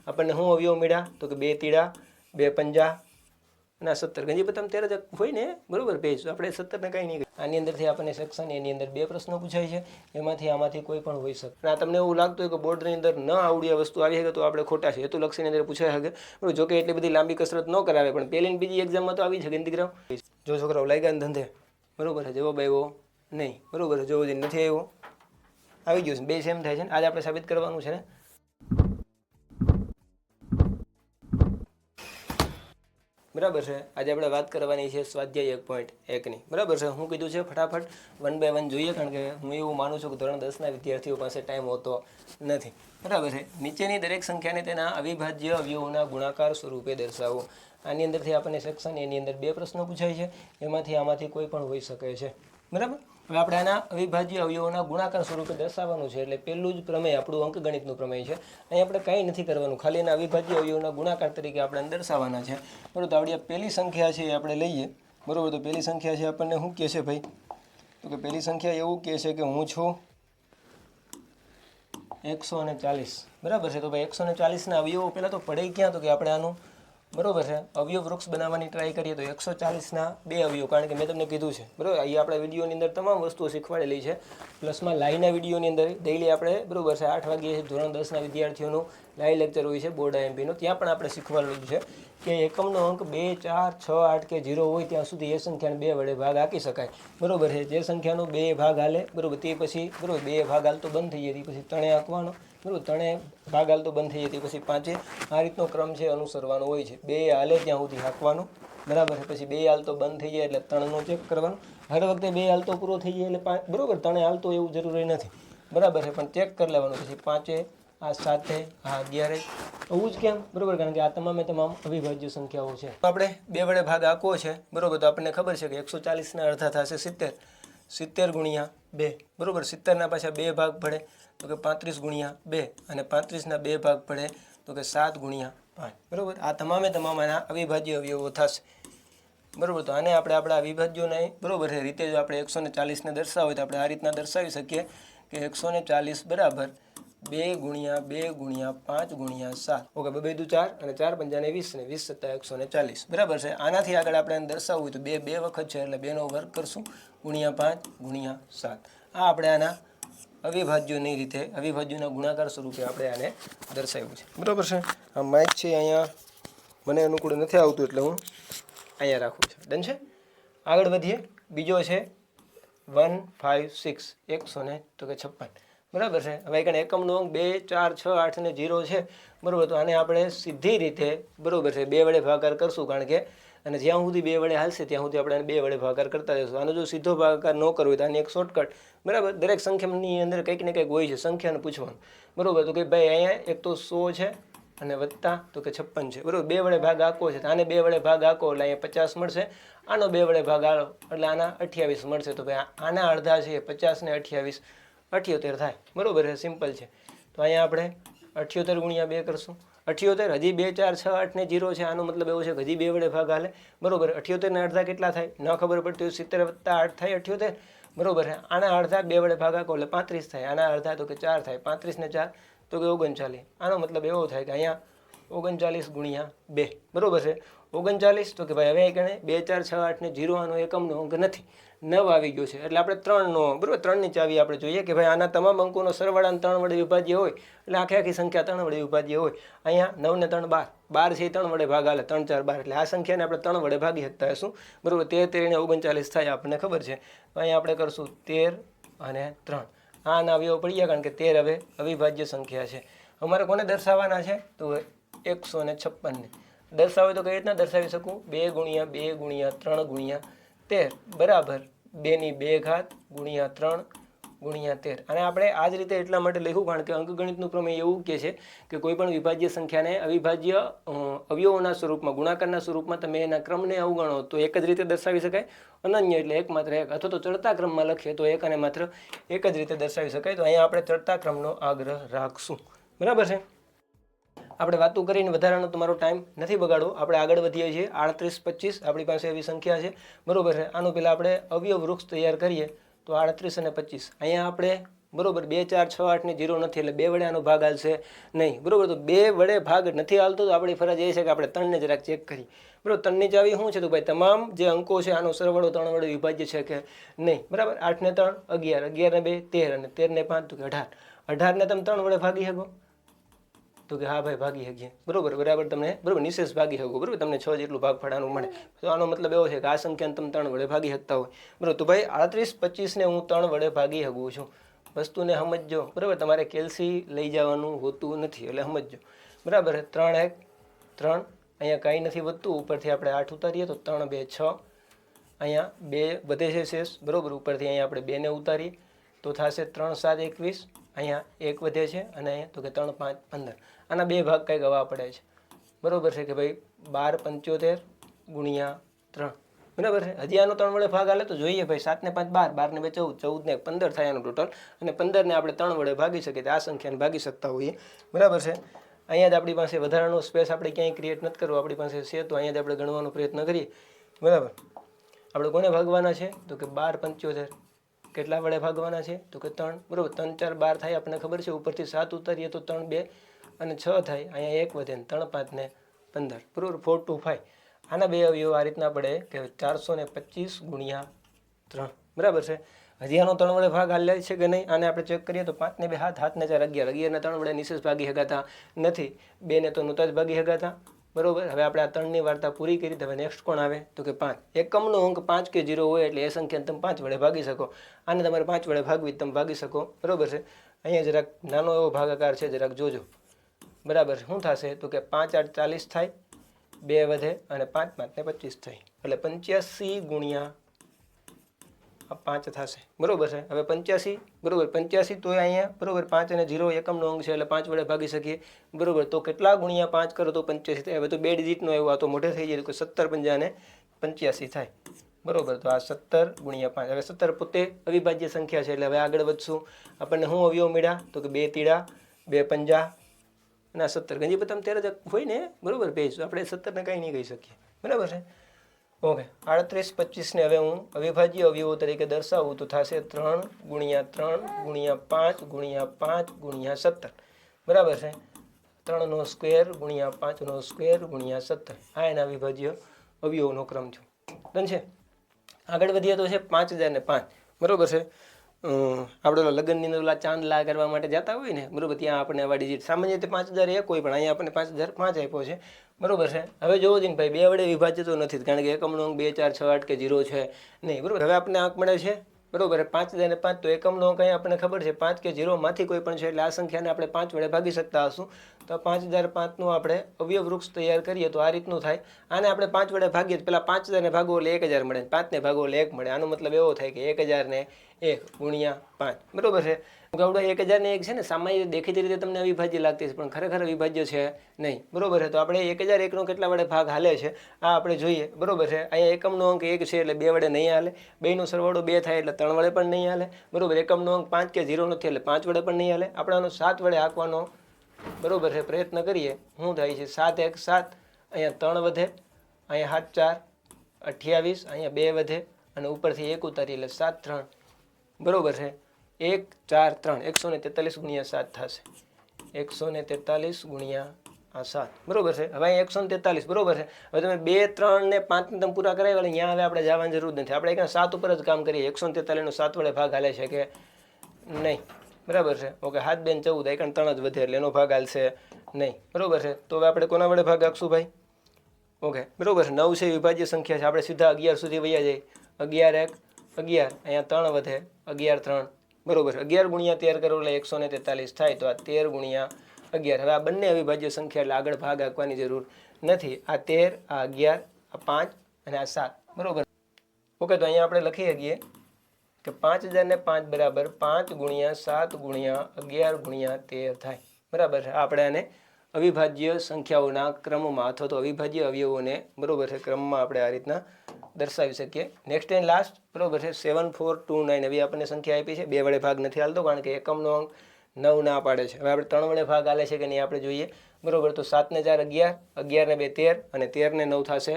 આપણને શું અવયવ મળ્યા તો કે 2 તીડા 2 પંજા અને 17 ગંજી પતમ 13 જ હોય ને બરોબર પેજ આપણે 17 ને કંઈ નહીં. આની અંદરથી આપણને સેક્શન એની અંદર 2 પ્રશ્નો પૂછાય છે એમાંથી આમાંથી કોઈ પણ હોઈ શકે. અને તમને એવું લાગતું હોય કે બોર્ડની અંદર ન આવડી આ વસ્તુ આવી શકે તો આપણે ખોટા છે. હેતુલક્ષીની અંદર પૂછાઈ શકે બરાબર. જો કે એટલી બધી લાંબી કસરત ન કરાવે પણ પહેલી ને બીજી એક્ઝામમાં તો આવી શકે દીકરાઓ. જો છોકરાઓ લાગ્યા ને ધંધે બરોબર છે જવાબ આવ્યો નહીં બરોબર જો હજી નથી આવ્યો આવી ગયું છે 2 સેમ થાય છે ને આજે આપણે સાબિત કરવાનું છે ને. બરાબર છે આજે આપણે વાત કરવાની છે સ્વાધ્યાય 1.1ની બરાબર છે. હું કીધું છે ફટાફટ 1 by 1 જોઈએ કારણ કે હું એવું માનું છું કે ધોરણ 10ના વિદ્યાર્થીઓ પાસે ટાઈમ હોતો નથી બરાબર છે. નીચેની દરેક સંખ્યાને તેના અવિભાજ્ય અવયવોના ગુણાકાર સ્વરૂપે દર્શાવો. આની અંદરથી આપણને સેક્શન એની અંદર 2 પ્રશ્નો પૂછાય છે એમાંથી આમાંથી કોઈ પણ હોઈ શકે છે બરાબર. હવે આપણે આના અવિભાજ્ય અવયવોના ગુણાકાર સ્વરૂપે દર્શાવવાનું છે એટલે પહેલું જ પ્રમેય આપણું અંકગણિતનું પ્રમેય છે. અહીં આપણે કંઈ નથી કરવાનું ખાલી એના અવિભાજ્ય અવયવોના ગુણાકાર તરીકે આપણે દર્શાવવાના છે બરાબર. તો આપણી પહેલી સંખ્યા છે એ આપણે લઈએ બરાબર. તો પહેલી સંખ્યા છે આપણને શું કહે છે ભાઈ તો કે પહેલી સંખ્યા એવું કહે છે કે હું છું 140 બરાબર છે. તો ભાઈ 140ના અવયવો પહેલાં તો પડે ક્યાં તો કે આપણે આનું બરોબર છે અવયવ વૃક્ષ બનાવવાની ટ્રાય કરીએ તો 140ના 2 અવયવ કારણ કે મેં તમને કીધું છે બરાબર. અહીં આપણા વિડીયોની અંદર તમામ વસ્તુઓ શીખવાડેલી છે પ્લસમાં લાઈવના વિડીયોની અંદર ડેઈલી આપણે બરોબર છે 8 વાગ્યે ધોરણ 10ના વિદ્યાર્થીઓનું લાઈવ લેક્ચર હોય છે બોર્ડ આઈએમપીનો ત્યાં પણ આપણે શીખવાડેલું છે કે એકમનો અંક 2 4 6 8 કે 0 હોય ત્યાં સુધી એ સંખ્યાને 2 વડે ભાગ આપી શકાય બરોબર છે. જે સંખ્યાનો 2 ભાગ હાલે બરોબર તે પછી બરોબર 2 ભાગ હાલતો બંધ થઈ જાય પછી 3 આંકવાનો બરોબર 3 ભાગ હાલતો બંધ થઈ જાય પછી 5 આ રીતનો ક્રમ છે અનુસરવાનો હોય છે. 2 હાલે ત્યાં સુધી હાંકવાનું બરાબર છે. પછી 2 હાલતો બંધ થઈ જાય એટલે 3નો ચેક કરવાનું. હર વખતે 2 હાલતો પૂરો થઈ જાય એટલે 5 બરોબર 3 હાલતો એવું જરૂરી નથી બરાબર છે પણ ચેક કરી લેવાનું. પછી 5 આ 7 આ 11 આવું જ કેમ બરોબર કારણ કે આ તમામે તમામ અવિભાજ્ય સંખ્યાઓ છે. આપણે 2 વડે ભાગ આંકવો છે બરોબર. તો આપણને ખબર છે કે 140ના અડધા થશે 70 70 ગુણ્યા 2 બરોબર. 70ના પાછા 2 ભાગ પડે તો કે 35 ગુણ્યા 2 અને 35ના 2 ભાગ પડે તો કે 7 ગુણ્યા 5 બરોબર. આ તમામે તમામ આના અવિભાજ્ય અવયવો થશે બરોબર. તો આને આપણે આપણા અવિભાજ્યોને બરોબર છે રીતે જો આપણે 140ને દર્શાવીએ તો આપણે આ રીતના દર્શાવી શકીએ કે 140 બરાબર 2 ગુણ્યા 2 ગુણ્યા 5 ગુણ્યા 7 ઓકે 2 2 4 અને 4 પંજાને 20 ને 20 સત્તા 140 બરાબર છે. આનાથી આગળ આપણે દર્શાવવું હોય તો 2 2 વખત છે એટલે 2નો વર્ગ કરશું ગુણ્યા 5 ગુણ્યા 7 આ આપણે આના અવિભાજ્યોની રીતે અવિભાજ્યોના ગુણાકાર સ્વરૂપે આપણે આને દર્શાવ્યું છે બરાબર છે. આ માઇક છે અહીંયા મને અનુકૂળ નથી આવતું એટલે હું અહીંયા રાખું છું ડન છે. આગળ વધીએ. બીજો છે 156 100 તો કે 56 બરાબર છે. હવે કારણ એકમનો અંક 2 4 6 8 ને 0 છે બરાબર. તો આને આપણે સીધી રીતે બરાબર છે 2 વડે ભાગાકાર કરશું કારણ કે અને જ્યાં સુધી 2 વડે હાલશે ત્યાં સુધી આપણે 2 વડે ભાગાકાર કરતા જઈશું. આનો જો સીધો ભાગાકાર ન કરવો હોય તો આની એક શોર્ટકટ બરાબર. દરેક સંખ્યાની અંદર કંઈક ને કંઈક હોય છે સંખ્યાને પૂછવાનું બરાબર. તો કે ભાઈ અહીંયા એક તો 100 છે અને વત્તા તો કે 56 છે બરાબર. 2 વડે ભાગ આંકો છે તો આને 2 વડે ભાગ આંકો એટલે અહીંયા 50 મળશે. આનો 2 વડે ભાગ આલો એટલે આના 28 મળશે. તો ભાઈ આના અડધા છે 50 ને 28 78 થાય બરાબર છે. સિમ્પલ છે. તો અહીંયા આપણે 78 ગુણ્યા 2 કરશું 78 હજી 2 4 6 8 ને 0 છે. આનો મતલબ એવો છે કે હજી 2 વડે ભાગ હાલે બરાબર. 78 ના અડધા કેટલા થાય ન ખબર પડતી હોય 70 વત્તા 8 થાય 78 બરાબર છે. આના અડધા 2 વડે ભાગ આંકો એટલે 35 થાય. આના અડધા તો કે 4 થાય 35 ને 4 તો કે 39. આનો મતલબ એવો થાય કે અહીંયા 39 ગુણ્યા 2 બરાબર છે 39. તો કે ભાઈ હવે કણે 2 4 6 8 ને 0 આનો એકમનો અંક નથી 9 આવી ગયો છે એટલે આપણે 3નો બરાબર 3ની ચાવી આપણે જોઈએ કે ભાઈ આના તમામ અંકોનો સરવાળાને 3 વડે વિભાજ્ય હોય એટલે આખી સંખ્યા 3 વડે વિભાજ્ય હોય. અહીંયા 9 ને 3 12 છે 3 વડે ભાગ હાલે 3 4 12 એટલે આ સંખ્યાને આપણે 3 વડે ભાગી શકતા હશું બરાબર. 13 13 ને 39 થાય આપણને ખબર છે. તો અહીંયા આપણે કરશું 13 અને 3 આના અવયવ પડી ગયા કારણ કે 13 હવે અવિભાજ્ય સંખ્યા છે. અમારે કોને દર્શાવવાના છે તો 156 ને દર્શાવે તો કઈ રીતના દર્શાવી શકું 2 ગુણ્યા 2 ગુણ્યા 3 ગુણ્યા 13 બરાબર 2 ની 2 ઘાત ગુણ્યા 3 ગુણ્યા 13. અને આપણે આ જ રીતે એટલા માટે લખ્યું કારણ કે અંકગણિતનું પ્રમેય એવું કહે છે કે કોઈ પણ વિભાજ્ય સંખ્યાને અવિભાજ્ય અવયવોના સ્વરૂપમાં ગુણાકારના સ્વરૂપમાં તમે એના ક્રમને અવગણો તો એક જ રીતે દર્શાવી શકાય. અનન્ય એટલે એક માત્ર એક અથવા તો ચડતા ક્રમમાં લખીએ તો એક અને માત્ર એક જ રીતે દર્શાવી શકાય. તો અહીંયા આપણે ચડતા ક્રમનો આગ્રહ રાખશું બરાબર છે. આપણે વાતો કરીને વધારાનો તમારો ટાઈમ નથી બગાડવો. આપણે આગળ વધીએ છીએ 38 25 આપણી પાસે એવી સંખ્યા છે બરાબર છે. આનું પહેલાં આપણે અવયવ વૃક્ષ તૈયાર કરીએ તો 38 અને 25 અહીંયા આપણે બરોબર 2 4 6 8 ને 0 નથી એટલે 2 વડે આનો ભાગ હાલશે નહીં બરોબર તો 2 વડે ભાગ નથી હાલતો તો આપણી ફરજ એ છે કે આપણે 3 ને જરાક ચેક કરીએ બરોબર 3 ની ચાવી શું છે તો ભાઈ તમામ જે અંકો છે આનો સરવાળો 3 વડે વિભાજ્ય છે કે નહીં બરાબર 8 ને 3 11 11 ને 2 13 અને 13 ને 5 તો કે 18 18 ને તમે 3 વડે ભાગી શકો તો કે હા ભાઈ ભાગી શકીએ બરોબર બરાબર તમને બરોબર નિશેષ ભાગી શકો બરોબર તમને 6 જેટલું ભાગફળાનું મળે તો આનો મતલબ એવો છે કે આ સંખ્યાને તમે 3 વડે ભાગી શકતા હોય બરોબર તો ભાઈ 38 25 ને હું 3 વડે ભાગી શકું છું વસ્તુને સમજજો બરાબર તમારે કેલ્સી લઈ જવાનું હોતું નથી એટલે સમજજો બરાબર 3 1 3 અહીંયા કાંઈ નથી વધતું ઉપરથી આપણે 8 ઉતારીએ તો 3 2 6 અહીંયા 2 વધે છે શેષ બરોબર ઉપરથી અહીંયા આપણે 2 ને ઉતારીએ તો થશે 3 7 21 અહીંયા 1 વધે છે અને અહીંયા તો કે 3 5 15 આના 2 ભાગ કંઈક હવા પડે છે બરોબર છે કે ભાઈ 12 75 ગુણ્યા 3 બરાબર છે હજી આનો 3 વડે ભાગ હાલે તો જોઈએ ભાઈ 7 ને 5 12 12 ને 2 14 14 ને 15 થાય આનું ટોટલ અને 15 ને આપણે 3 વડે ભાગી શકીએ તો આ સંખ્યાને ભાગી શકતા હોઈએ બરાબર છે અહીંયા જ આપણી પાસે વધારાનો સ્પેસ આપણે ક્યાંય ક્રિએટ નથી કરવો આપણી પાસે છે તો અહીંયા જ આપણે ગણવાનો પ્રયત્ન કરીએ બરાબર આપણે કોને ભાગવાના છે તો કે 12 75 કેટલા વડે ભાગવાના છે તો કે 3 બરાબર 3 4 12 થાય આપણને ખબર છે ઉપરથી 7 ઉતારીએ તો 3 2 અને 6 થાય અહીંયા 1 વધે 3 5 ને 15 બરાબર 4 2 5 આના 2 અવયવો આ રીતના પડે કે 425 ગુણ્યા 3 બરાબર છે હજી આનો 3 વડે ભાગ હાલે છે કે નહીં આને આપણે ચેક કરીએ તો 5 ને 2 7 7 ને 4 11 11 ને 3 વડે નિશેષ ભાગી શકાતા નથી 2 ને તો નહોતા જ ભાગી શકાતા બરોબર હવે આપણે આ 3 ની વાર્તા પૂરી કરી હવે નેક્સ્ટ કોણ આવે તો કે 5 એકમનો અંક 5 કે 0 હોય એટલે એ સંખ્યાને તમે 5 વડે ભાગી શકો આને તમારે 5 વડે ભાગવી તમે ભાગી શકો બરોબર છે અહીંયા જરાક નાનો એવો ભાગાકાર છે જરાક જોજો બરાબર શું થશે તો કે 5 8 40 થાય 2 વધે અને 5 5 ને 25 થાય એટલે 85 ગુણ્યા 5 થશે બરોબર છે હવે 85 બરોબર 85 તો અહીંયા બરોબર 5 અને 0 એકમનો અંક છે એટલે 5 વડે ભાગી શકીએ બરોબર તો કેટલા ગુણ્યા 5 કરો તો 85 થાય હવે તો 2 ડિજિટનો આવ્યો આ તો મોટે થઈ જાય તો 17 5 ને 85 થાય બરોબર તો આ 17 ગુણ્યા 5 હવે 17 પોતે અવિભાજ્ય સંખ્યા છે એટલે હવે આગળ વધશું આપણને શું અવયવ મળ્યા તો કે 2 તીડા 2 પંજા અને 17 ગંજી તમે 13 હોય ને બરોબર પેજ આપણે 17 ને કંઈ નહીં કહી શકીએ બરાબર છે ઓકે 38 25 ને હવે હું અવિભાજ્ય અવયવો તરીકે દર્શાવું તો થશે 3 ગુણ્યા 3 ગુણ્યા 5 ગુણ્યા 5 ગુણ્યા 17 બરાબર છે 3 નો સ્ક્વેર ગુણ્યા 5 નો સ્ક્વેર ગુણ્યા 17 આ એના અવિભાજ્ય અવયવોનો ક્રમ છે ડન છે આગળ વધીએ તો છે 5005 બરોબર છે આપણે લગ્નની અંદર ઓલા ચાંદલા કરવા માટે જતા હોય ને બરોબર ત્યાં આપણે આવા ડિજિટ સામાન્ય રીતે 5001 હોય પણ અહીંયા આપણને 5005 આપ્યો છે બરોબર છે હવે જોવો જ ને ભાઈ 2 વડે વિભાજ્ય તો નથી કારણ કે એકમનો અંક 2 4 6 8 કે 0 છે નહીં બરોબર હવે આપણને અંક મળે છે બરોબર 5005 તો એકમનો અંક અહીંયા આપણને ખબર છે 5 કે 0 માંથી કોઈ પણ છે એટલે આ સંખ્યાને આપણે 5 વડે ભાગી શકતા હશું તો 5005 નું આપણે અવયવ વૃક્ષ તૈયાર કરીએ તો આ રીતનું થાય આને આપણે 5 વડે ભાગીએ પેલા 5000 ને ભાગો એટલે 1000 મળે 5 ને ભાગો એટલે 1 મળે આનો મતલબ એવો થાય કે 1000 ને 1 ગુણ્યા 5 બરોબર છે ગવડો 1000 ને 1 છે ને સામાન્ય દેખીતી રીતે તમને અવિભાજ્ય લાગતી છે પણ ખરેખર અવિભાજ્ય છે નહીં બરોબર છે તો આપણે 1001 નો કેટલા વડે ભાગ હાલે છે આ આપણે જોઈએ બરોબર છે અહીંયા એકમનો અંક 1 છે એટલે 2 વડે નહીં હાલે 2 નો સરવાળો 2 થાય એટલે 3 વડે પણ નહીં હાલે બરોબર એકમનો અંક 5 કે 0 નથી એટલે 5 વડે પણ નહીં હાલે આપણે આનો 7 વડે હાંકવાનો બરોબર છે પ્રયત્ન કરીએ શું થાય છે 7 1 7 અહીંયા 3 વધે અહીંયા 7 4 28 અહીંયા 2 વધે અને ઉપરથી 1 ઉતારી એટલે 7 3 બરોબર છે 1 4 3 143 ગુણ્યા 7 થશે 143 ગુણ્યા આ 7 બરોબર છે હવે અહીં 143 બરોબર છે હવે તમે 2 3 ને 5 ને તમે પૂરા કરાવ્યા એટલે અહીંયા હવે આપણે જવાની જરૂર નથી આપણે ક્યાં 7 ઉપર જ કામ કરીએ 143 નો 7 વડે ભાગ હાલે છે કે નહીં બરાબર છે ઓકે 7 2 14 એકણ 3 જ વધે એટલે એનો ભાગ હાલશે નહીં બરોબર છે તો હવે આપણે કોના વડે ભાગ આપશું ભાઈ ઓકે બરોબર છે 9 છે વિભાજ્ય સંખ્યા છે આપણે સીધા 11 સુધી વયા જઈએ 11 1 11 અહીંયા 3 વધે 11 3 બરોબર 11 ગુણ્યા 13 કરો એટલે 143 થાય તો આ 13 ગુણ્યા 11 હવે આ બંને અવિભાજ્ય સંખ્યા એટલે આગળ ભાગ આપવાની જરૂર નથી આ 13 આ 11 આ 5 અને આ 7 બરોબર ઓકે તો અહીંયા આપણે લખી શકીએ કે 5005 બરાબર 5 ગુણ્યા 7 ગુણ્યા 11 ગુણ્યા 13 થાય બરાબર છે આપણે આને અવિભાજ્ય સંખ્યાઓના ક્રમમાં અથવા તો અવિભાજ્ય અવયવોને બરોબર છે ક્રમમાં આપણે આ રીતના દર્શાવી શકીએ નેક્સ્ટ એન્ડ લાસ્ટ બરોબર છે 7429 એવી આપણને સંખ્યા આપી છે 2 વડે ભાગ નથી હાલતો કારણ કે એકમનો અંક 9 ના પાડે છે હવે આપણે 3 વડે ભાગ હાલે છે કે નહીં આપણે જોઈએ બરોબર તો 7 ને 4 11 11 ને 2 13 અને 13 ને 9 થશે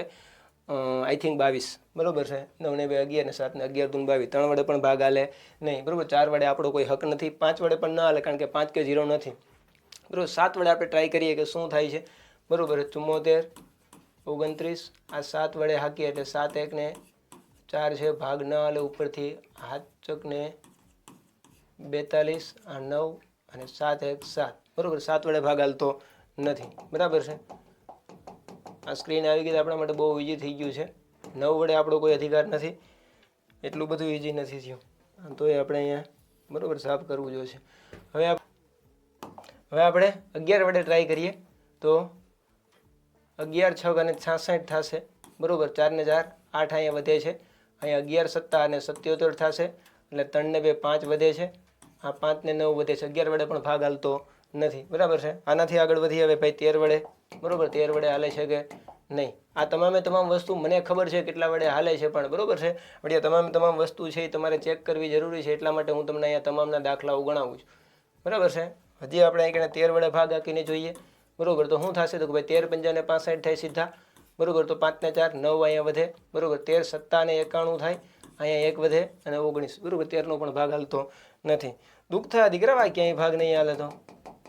આઈ થિંક 22 બરાબર છે. 9 ને 2 11 ને 7 ને 11 દૂને 22 3 વડે પણ ભાગ હાલે નહીં બરાબર. 4 વડે આપણો કોઈ હક નથી, 5 વડે પણ ના હાલે કારણ કે 5 કે 0 નથી બરાબર. 7 વડે આપણે ટ્રાય કરીએ કે શું થાય છે બરાબર. 74 29 આ 7 વડે હાકીએ એટલે 7 1 ને 4 છે, ભાગ ન હાલે ઉપરથી હાથ ચકને 42 આ 9 અને 7 1 7 બરાબર. 7 વડે ભાગ હાલતો નથી બરાબર છે. આ સ્ક્રીન આવી ગઈ આપણા માટે બહુ ઇઝી થઈ ગયું છે. 9 વડે આપણો કોઈ અધિકાર નથી, એટલું બધું ઇઝી નથી થયું તો એ આપણે અહીંયા બરાબર સાફ કરવું જોઈશે. હવે આપણે 11 વડે ટ્રાય કરીએ તો 11 6 અને 66 થશે બરાબર. 4 ને 4 8 અહીંયા વધે છે, અહીંયા 11 7 અને 77 થશે એટલે 3 ને 2 5 વધે છે, આ 5 ને 9 વધે છે. 11 વડે પણ ભાગ હાલતો નથી બરાબર છે. આનાથી આગળ વધી હવે ભાઈ 13 વડે બરાબર. 13 વડે હાલે છે કે નહીં આ તમામ વસ્તુ મને ખબર છે કેટલા વડે હાલે છે પણ બરાબર છે. પણ એ તમામ વસ્તુ છે એ તમારે ચેક કરવી જરૂરી છે, એટલા માટે હું તમને અહીંયા તમામના દાખલાઓ ગણાવું છું બરાબર છે. હજી આપણે અહીં 13 વડે ભાગ હાકીને જોઈએ બરાબર. તો શું થશે તો કે ભાઈ 13 5 ને 65 થાય સીધા બરાબર. તો 5 ને 4 9 અહીંયા વધે બરાબર. 13 7 ને 91 થાય, અહીંયા 1 વધે અને 19 બરાબર. 13 નો પણ ભાગ હાલતો નથી. દુઃખ થાય દીકરા ભાઈ ક્યાંય ભાગ નહીં હાલે તો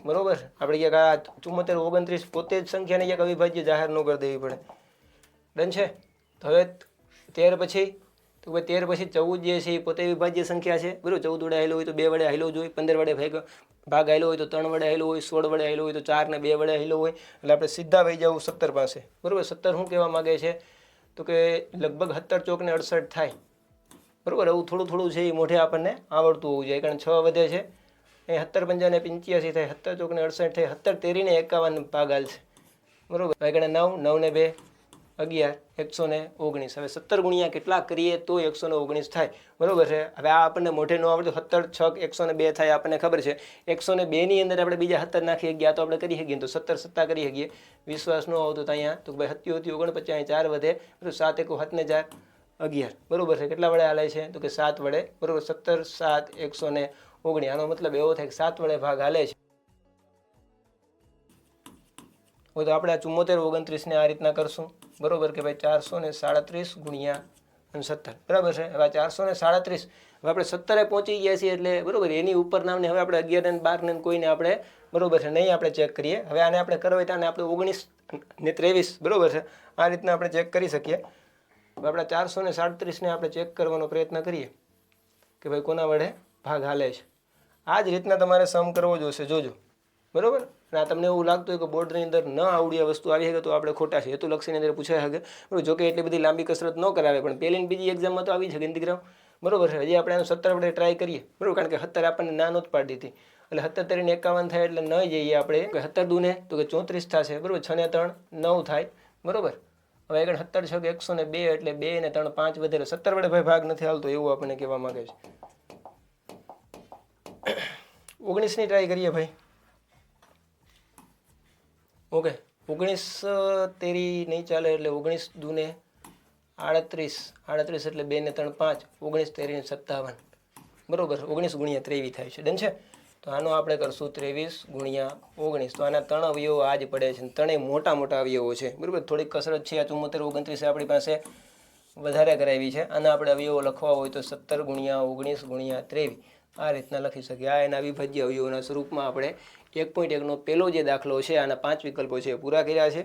બરાબર. આપણે ક્યાંક આ 74 29 પોતે જ સંખ્યાને ક્યાંક અવિભાજ્ય જાહેર ન કરી દેવી પડે. ડન છે. તો હવે 13 પછી તો ભાઈ 13 પછી 14 જે છે એ પોતે વિભાજ્ય સંખ્યા છે બરાબર. 14 વડે હાલ્યો હોય તો 2 વડે હાલ્યો જોઈએ, 15 વડે ભાગ હાલ્યો હોય તો 3 વડે હાલ્યો હોય, 16 વડે હાલ્યો હોય તો 4 ને 2 વડે હાલ્યો હોય એટલે આપણે સીધા વહી જવું 17 પાસે બરાબર. 17 શું કહેવા માગે છે તો કે લગભગ 17 ચોક ને 68 થાય બરાબર. એવું થોડું છે એ મોઢે આપણને આવડતું હોવું જોઈએ કારણ 6 વધે છે, એ 17 5 ને 85 થાય, 17 ચોક ને 68 થાય, 17 13 ને 51 ભાગ હાલશે બરાબર. આગળ 9 9 ને 2 11 119. હવે 17 ગુણ્યા કેટલા કરીએ તો 119 થાય બરાબર છે. હવે આ આપણને મોઢે ન આવડતું 17 6 102 થાય આપણને ખબર છે. 102 ની અંદર આપણે બીજા 17 નાખી શકીએ, આ તો આપણે કરી શકીએ તો 17 7 કરી શકીએ. વિશ્વાસ ન આવતો તો અહીંયા તો ભાઈ 77 49 4 વધે બરાબર. 7 1 7 ને 4 11 બરાબર છે. કેટલા વડે હાલે છે તો કે 7 વડે બરાબર. 17 7 119. આનો મતલબ એવો થાય કે 7 વડે ભાગ હાલે છે. તો આપણે આ 74 29 ને આ રીતના કરશું બરાબર કે ભાઈ 437 ગુણ્યા 17 બરાબર છે. હવે 437 હવે આપણે 17 પહોંચી ગયા છીએ એટલે બરાબર એની ઉપર નામને હવે આપણે 11 ને 12 ને કોઈને આપણે બરાબર છે નહીં આપણે ચેક કરીએ. હવે આને આપણે કરવા તો આને આપણે 19 ને 23 બરાબર છે આ રીતના આપણે ચેક કરી શકીએ. હવે આપણે 437 ને આપણે ચેક કરવાનો પ્રયત્ન કરીએ કે ભાઈ કોના વડે ભાગ હાલે છે. આ જ રીતના તમારે સમ કરવો જોશે જોજો બરાબર. અને આ તમને એવું લાગતું હોય કે બોર્ડની અંદર ન આવડી આ વસ્તુ આવી શકે તો આપણે ખોટા છે, હેતુલક્ષીની અંદર પૂછાઈ શકે બરાબર. જોકે એટલી બધી લાંબી કસરત ન કરાવે પણ પહેલી ને બીજી એક્ઝામમાં તો આવી શકે દીકરાઓ બરાબર છે. હજી આપણે 17 વડે ટ્રાય કરીએ બરાબર કારણ કે 17 આપણને ના નોંધ પાડી દીધી એટલે 17 ને 51 થાય એટલે ન જઈએ આપણે 17 દૂને તો કે 34 થશે બરાબર. 6 ને 3 9 થાય બરાબર. હવે આગળ 17 6 102 એટલે 2 ને 3 5 વધે 17 વડે ભાઈ ભાગ નથી હાલતો એવું આપણને કહેવા માંગે છે. 19 ની ટ્રાય કરીએ ભાઈ. ઓકે 19 તેરી નહીં ચાલે એટલે 19 દૂને 38 એટલે 2 ને 3 5 19 તેરી 57 બરાબર. 19 ગુણ્યા 23 થાય છે. ડન છે. તો આનો આપણે કરશું 23 ગુણ્યા 19. તો આના 3 અવયવો આ જ પડે છે, ત્રણેય મોટા અવયવો છે બરાબર. થોડીક કસરત છે આ 74 29 આપણી પાસે વધારે કરાવી છે. આના આપણે અવયવો લખવા હોય તો 17 ગુણ્યા 19 ગુણ્યા 23 આ રીતના લખી શકીએ. આ એના અવિભાજ્ય અવયવોના સ્વરૂપમાં આપણે 1.1 નો પહેલો જે દાખલો છે આના 5 વિકલ્પો છે પૂરા કર્યા છે.